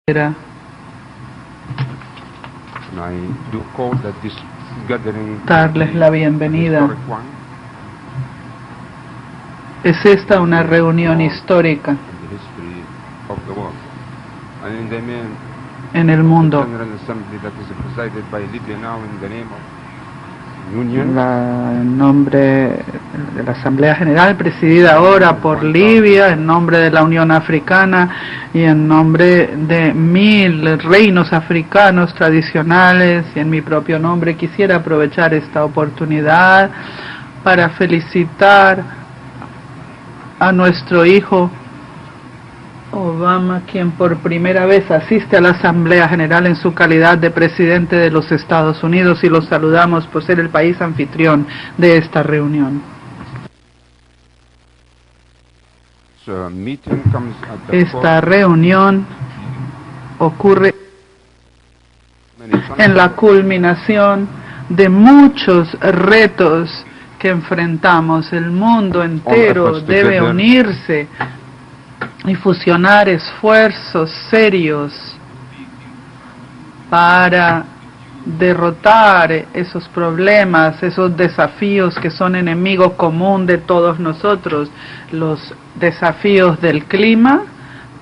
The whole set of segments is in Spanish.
Era darles la bienvenida. Es esta una reunión histórica en el mundo. En nombre de la Asamblea General presidida ahora por Libia, en nombre de la Unión Africana y en nombre de 1000 reinos africanos tradicionales y en mi propio nombre, quisiera aprovechar esta oportunidad para felicitar a nuestro hijo Obama, quien por primera vez asiste a la Asamblea General en su calidad de presidente de los Estados Unidos, y los saludamos por ser el país anfitrión de esta reunión. Esta reunión ocurre en la culminación de muchos retos que enfrentamos. El mundo entero debe unirse y fusionar esfuerzos serios para derrotar esos problemas, esos desafíos que son enemigo común de todos nosotros, los desafíos del clima,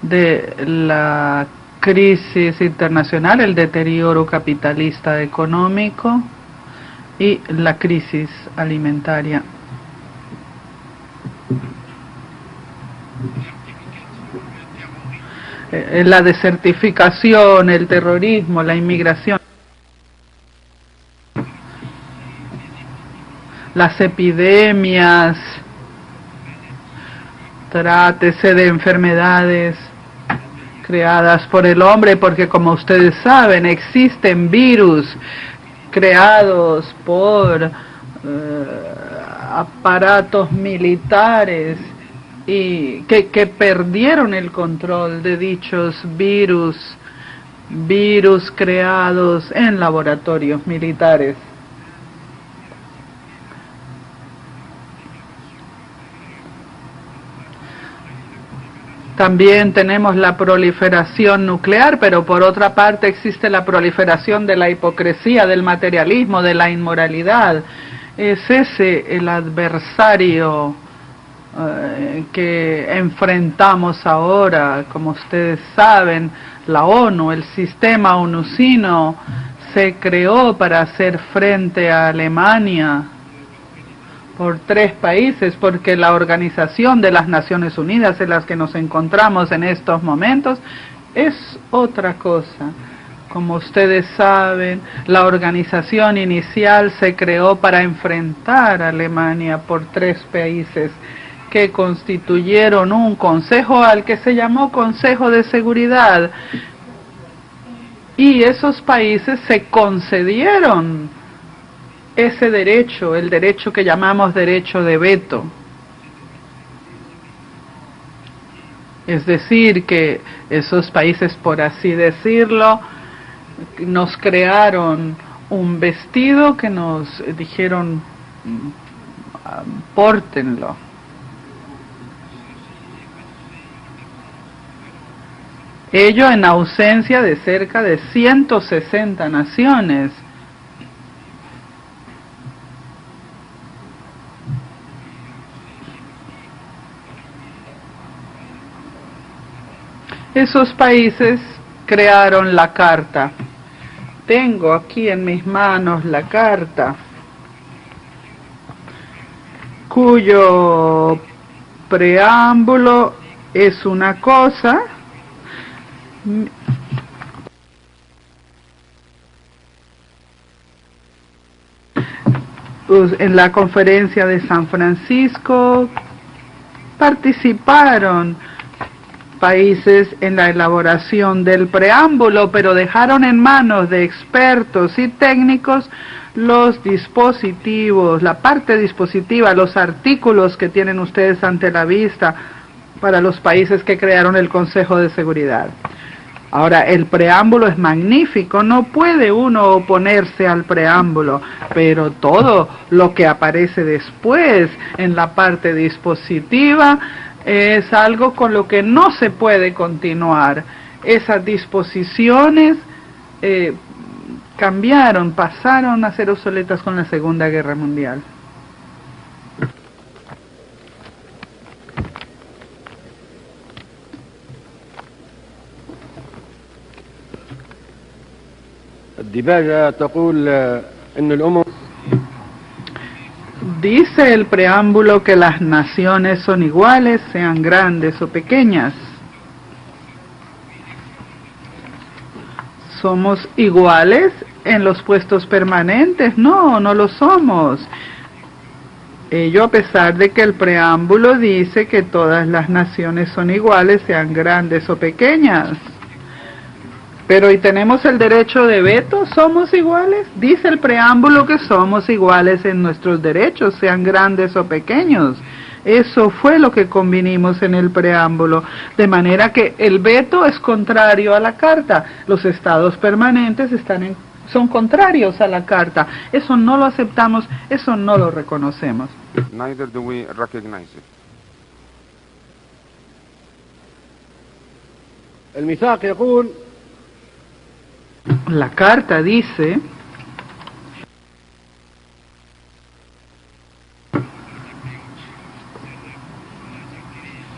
de la crisis internacional, el deterioro capitalista económico y la crisis alimentaria. La desertificación, el terrorismo, la inmigración, las epidemias, trátese de enfermedades creadas por el hombre, porque como ustedes saben, existen virus creados por aparatos militares y que perdieron el control de dichos virus creados en laboratorios militares. También tenemos la proliferación nuclear, pero por otra parte existe la proliferación de la hipocresía, del materialismo, de la inmoralidad. Es ese el adversario que enfrentamos ahora. Como ustedes saben, la ONU, el sistema onusino, se creó para hacer frente a Alemania por 3 países, porque la Organización de las Naciones Unidas en las que nos encontramos en estos momentos es otra cosa. Como ustedes saben, la organización inicial se creó para enfrentar a Alemania por 3 países que constituyeron un consejo al que se llamó Consejo de Seguridad, y esos países se concedieron ese derecho, el derecho que llamamos derecho de veto. Es decir, que esos países, por así decirlo, nos crearon un vestido que nos dijeron, pórtenlo. Ello en ausencia de cerca de 160 naciones. Esos países crearon la carta. Tengo aquí en mis manos la carta, cuyo preámbulo es una cosa. En la conferencia de San Francisco participaron países en la elaboración del preámbulo, pero dejaron en manos de expertos y técnicos los dispositivos, la parte dispositiva, los artículos que tienen ustedes ante la vista para los países que crearon el Consejo de Seguridad. Ahora, el preámbulo es magnífico, no puede uno oponerse al preámbulo, pero todo lo que aparece después en la parte dispositiva es algo con lo que no se puede continuar. esas disposiciones cambiaron, pasaron a ser obsoletas con la Segunda Guerra Mundial. الدباجة تقول إن الأمم. Dice el preámbulo que las naciones son iguales, sean grandes o pequeñas. ¿Somos iguales en los puestos permanentes? No, no lo somos. Ello a pesar de que el preámbulo dice que todas las naciones son iguales, sean grandes o pequeñas. Pero ¿y tenemos el derecho de veto? ¿Somos iguales? Dice el preámbulo que somos iguales en nuestros derechos, sean grandes o pequeños. Eso fue lo que convinimos en el preámbulo, de manera que el veto es contrario a la Carta. Los estados permanentes son contrarios a la Carta. Eso no lo aceptamos, eso no lo reconocemos. Neither do we recognize it. الميثاق يقول. La Carta dice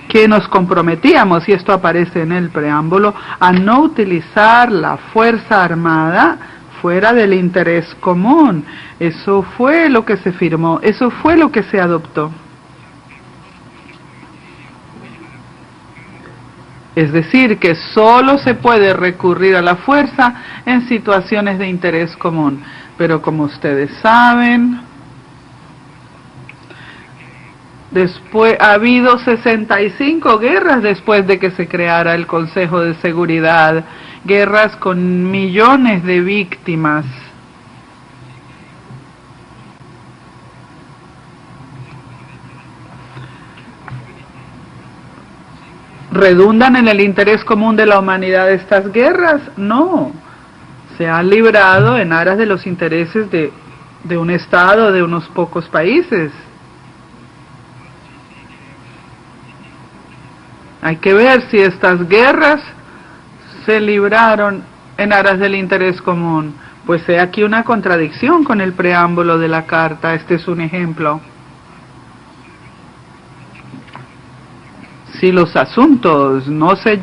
que nos comprometíamos, y esto aparece en el preámbulo, a no utilizar la fuerza armada fuera del interés común. Eso fue lo que se firmó, eso fue lo que se adoptó. Es decir, que solo se puede recurrir a la fuerza en situaciones de interés común. Pero como ustedes saben, ha habido 65 guerras después de que se creara el Consejo de Seguridad, guerras con millones de víctimas. ¿Redundan en el interés común de la humanidad estas guerras? No. Se han librado en aras de los intereses de un Estado, de unos pocos países. Hay que ver si estas guerras se libraron en aras del interés común. Pues he aquí una contradicción con el preámbulo de la Carta. Este es un ejemplo. Si los asuntos no se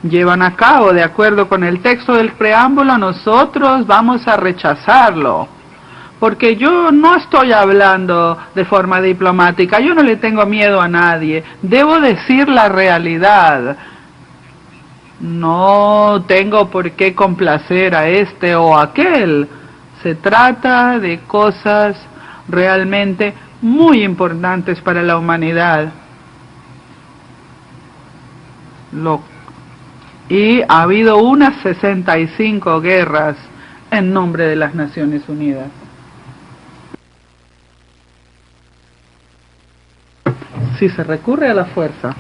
llevan a cabo de acuerdo con el texto del preámbulo, nosotros vamos a rechazarlo. Porque yo no estoy hablando de forma diplomática, yo no le tengo miedo a nadie, debo decir la realidad. No tengo por qué complacer a este o aquel. Se trata de cosas realmente muy importantes para la humanidad. Y ha habido unas 65 guerras en nombre de las Naciones Unidas. Si se recurre a la fuerza,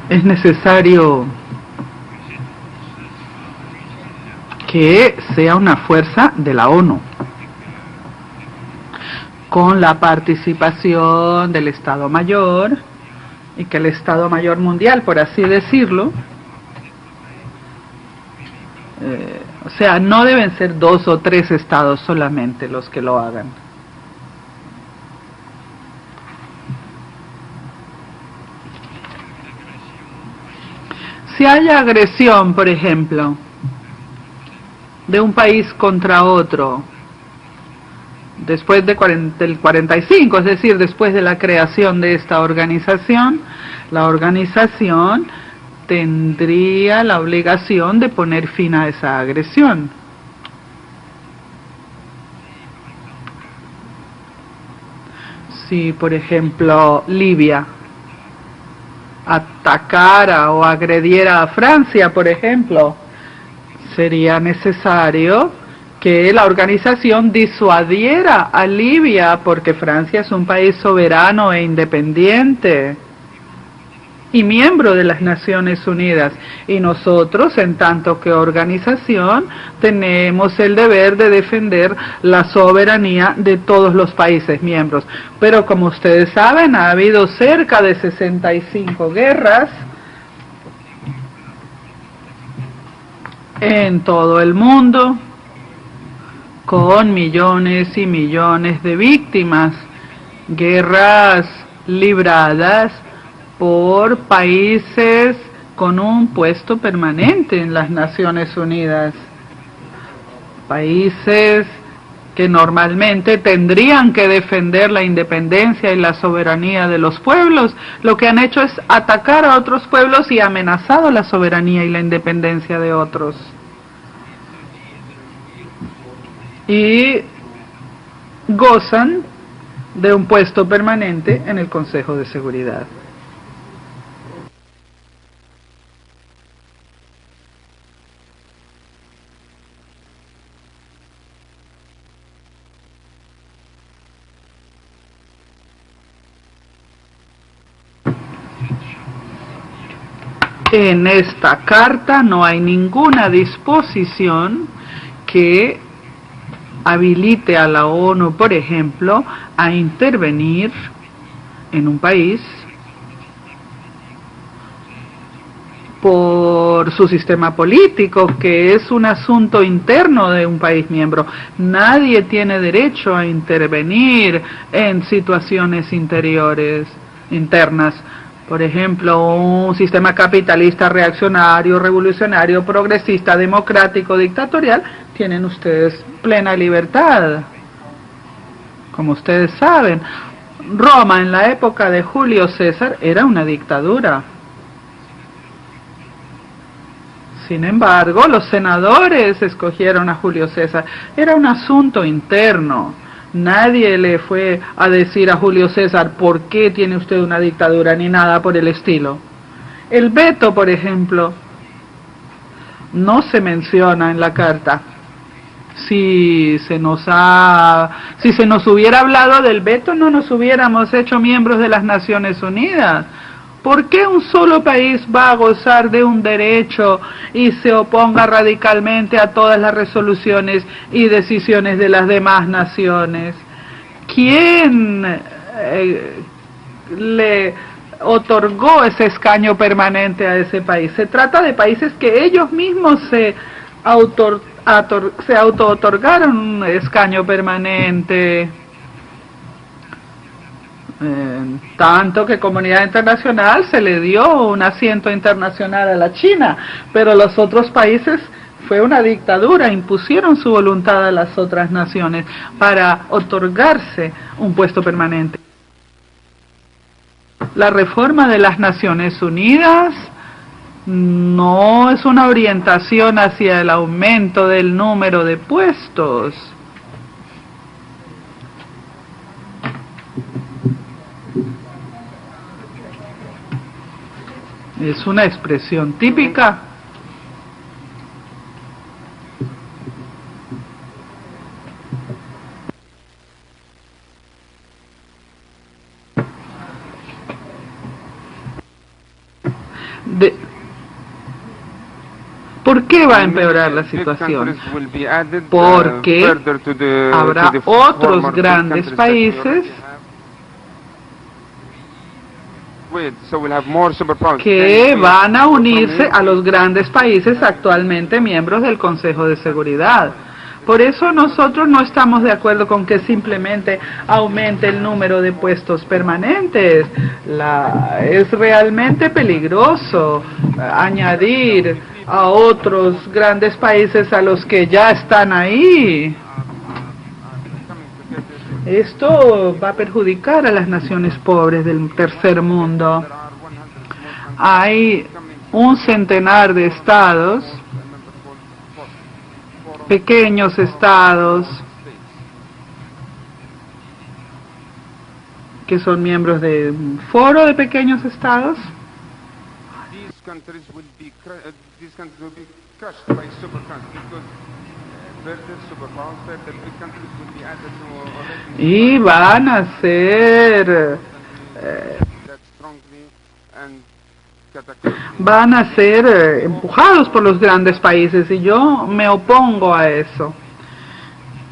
es necesario que sea una fuerza de la ONU, con la participación del Estado Mayor, y que el Estado Mayor Mundial, por así decirlo, o sea, no deben ser 2 o 3 estados solamente los que lo hagan. Si hay agresión, por ejemplo, de un país contra otro, después del 45, es decir, después de la creación de esta organización, la organización tendría la obligación de poner fin a esa agresión. Si, por ejemplo, Libia atacara o agrediera a Francia, por ejemplo, sería necesario que la organización disuadiera a Libia, porque Francia es un país soberano e independiente y miembro de las Naciones Unidas, y nosotros, en tanto que organización, tenemos el deber de defender la soberanía de todos los países miembros. Pero como ustedes saben, ha habido cerca de 65 guerras en todo el mundo, con millones y millones de víctimas, guerras libradas por países con un puesto permanente en las Naciones Unidas, países que normalmente tendrían que defender la independencia y la soberanía de los pueblos, lo que han hecho es atacar a otros pueblos y amenazado la soberanía y la independencia de otros. Y gozan de un puesto permanente en el Consejo de Seguridad. En esta carta no hay ninguna disposición que habilite a la ONU, por ejemplo, a intervenir en un país por su sistema político, que es un asunto interno de un país miembro. Nadie tiene derecho a intervenir en situaciones internas. Por ejemplo, un sistema capitalista, reaccionario, revolucionario, progresista, democrático, dictatorial, tienen ustedes plena libertad. Como ustedes saben, Roma en la época de Julio César era una dictadura. Sin embargo, los senadores escogieron a Julio César. Era un asunto interno. Nadie le fue a decir a Julio César, ¿por qué tiene usted una dictadura? Ni nada por el estilo. El veto, por ejemplo, no se menciona en la carta. Si se nos hubiera hablado del veto, no nos hubiéramos hecho miembros de las Naciones Unidas. ¿Por qué un solo país va a gozar de un derecho y se oponga radicalmente a todas las resoluciones y decisiones de las demás naciones? ¿Quién le otorgó ese escaño permanente a ese país? Se trata de países que ellos mismos se auto-otorgaron un escaño permanente. Tanto que comunidad internacional se le dio un asiento internacional a la China, pero los otros países fue una dictadura, impusieron su voluntad a las otras naciones para otorgarse un puesto permanente. La reforma de las Naciones Unidas no es una orientación hacia el aumento del número de puestos. Es una expresión típica de... ¿Por qué va a empeorar la situación? Porque habrá otros grandes países que van a unirse a los grandes países actualmente miembros del Consejo de Seguridad. Por eso nosotros no estamos de acuerdo con que simplemente aumente el número de puestos permanentes. Es realmente peligroso añadir a otros grandes países a los que ya están ahí. Esto va a perjudicar a las naciones pobres del tercer mundo. Hay un centenar de estados, pequeños estados, que son miembros de un foro de pequeños estados. Y van a ser empujados por los grandes países, y yo me opongo a eso.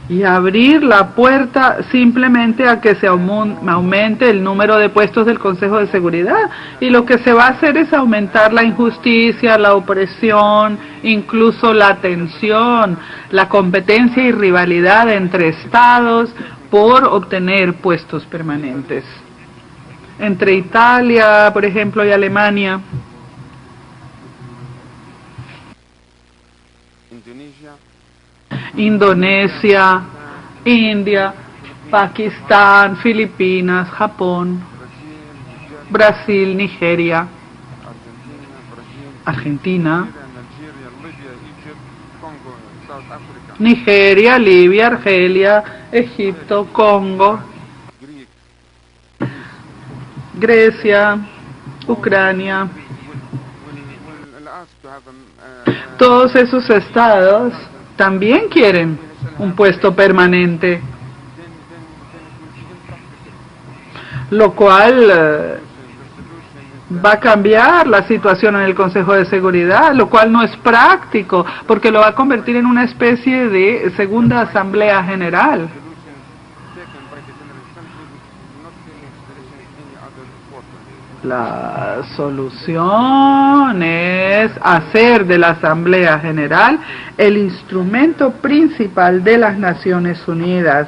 y abrir la puerta simplemente a que se aumente el número de puestos del Consejo de Seguridad, y lo que se va a hacer es aumentar la injusticia, la opresión, incluso la tensión, la competencia y rivalidad entre estados por obtener puestos permanentes. Entre Italia, por ejemplo, y Alemania, Indonesia, India, Pakistán, Filipinas, Japón, Brasil, Nigeria, Argentina, Nigeria, Libia, Argelia, Egipto, Congo, Grecia, Ucrania. Todos esos estados también quieren un puesto permanente, lo cual va a cambiar la situación en el Consejo de Seguridad, lo cual no es práctico, porque lo va a convertir en una especie de segunda Asamblea General. La solución es hacer de la Asamblea General el instrumento principal de las Naciones Unidas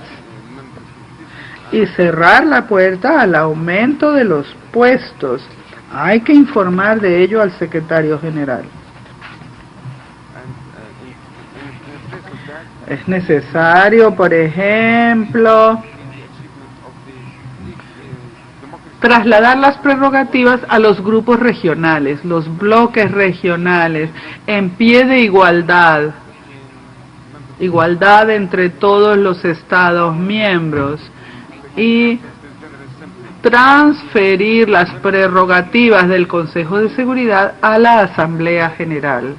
y cerrar la puerta al aumento de los puestos. Hay que informar de ello al secretario general. Es necesario, por ejemplo, trasladar las prerrogativas a los grupos regionales, los bloques regionales, en pie de igualdad. Igualdad entre todos los Estados miembros, y transferir las prerrogativas del Consejo de Seguridad a la Asamblea General.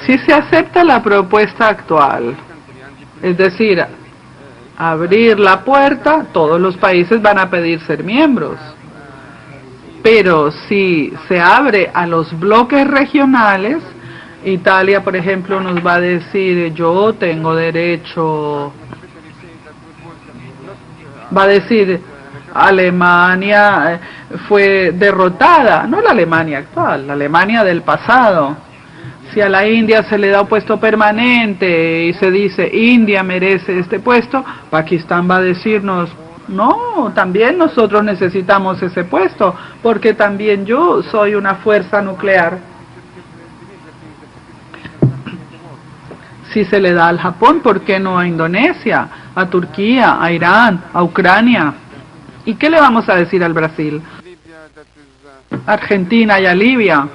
Si se acepta la propuesta actual, es decir, abrir la puerta, todos los países van a pedir ser miembros. Pero si se abre a los bloques regionales, Italia, por ejemplo, nos va a decir, yo tengo derecho, va a decir, Alemania fue derrotada, no la Alemania actual, la Alemania del pasado. Si a la India se le da un puesto permanente y se dice, India merece este puesto, Pakistán va a decirnos, no, también nosotros necesitamos ese puesto, porque también yo soy una fuerza nuclear. Si se le da al Japón, ¿por qué no a Indonesia, a Turquía, a Irán, a Ucrania? ¿Y qué le vamos a decir al Brasil, Argentina y a Libia,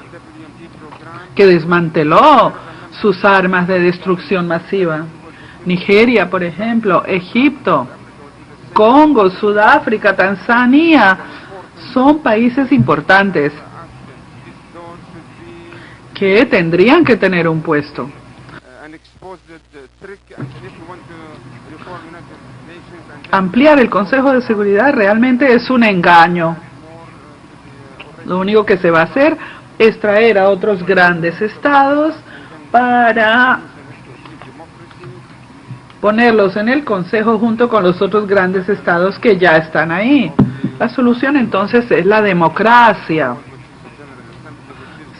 que desmanteló sus armas de destrucción masiva? Nigeria, por ejemplo, Egipto, Congo, Sudáfrica, Tanzania, son países importantes que tendrían que tener un puesto. Ampliar el Consejo de Seguridad realmente es un engaño. Lo único que se va a hacer es traer a otros grandes estados para ponerlos en el Consejo junto con los otros grandes estados que ya están ahí. La solución entonces es la democracia.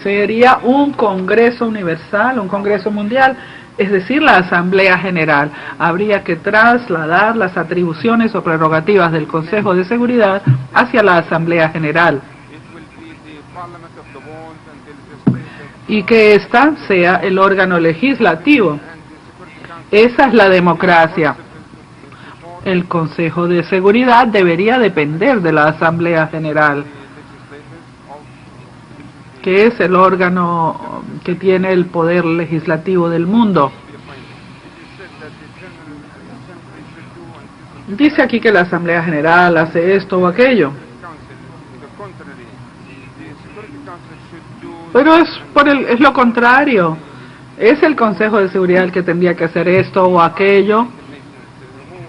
Sería un Congreso universal, un Congreso mundial, es decir, la Asamblea General. Habría que trasladar las atribuciones o prerrogativas del Consejo de Seguridad hacia la Asamblea General, y que ésta sea el órgano legislativo. Esa es la democracia. El Consejo de Seguridad debería depender de la Asamblea General, que es el órgano que tiene el poder legislativo del mundo. Dice aquí que la Asamblea General hace esto o aquello, pero es lo contrario. Es el Consejo de Seguridad el que tendría que hacer esto o aquello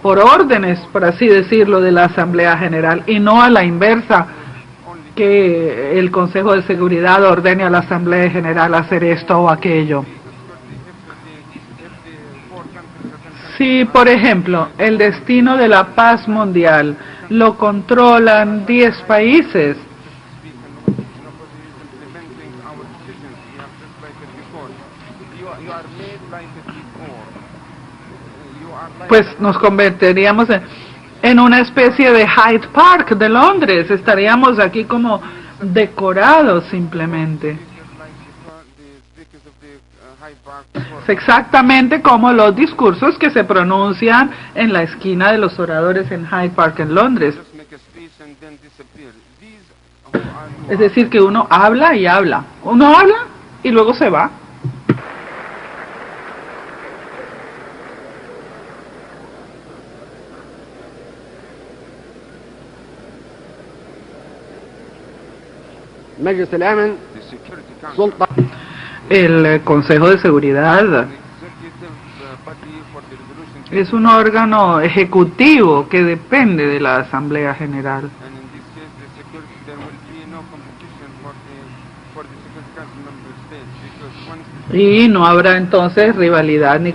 por órdenes, por así decirlo, de la Asamblea General, y no a la inversa, que el Consejo de Seguridad ordene a la Asamblea General hacer esto o aquello. Si, por ejemplo, el destino de la paz mundial lo controlan 10 países, pues nos convertiríamos en una especie de Hyde Park de Londres. Estaríamos aquí como decorados simplemente. Es exactamente como los discursos que se pronuncian en la esquina de los oradores en Hyde Park en Londres. Es decir, que uno habla y habla. Uno habla y luego se va. مجلس الأمن سلطة El Consejo de Seguridad es un órgano ejecutivo que depende de la Asamblea General. Y no habrá entonces rivalidad ni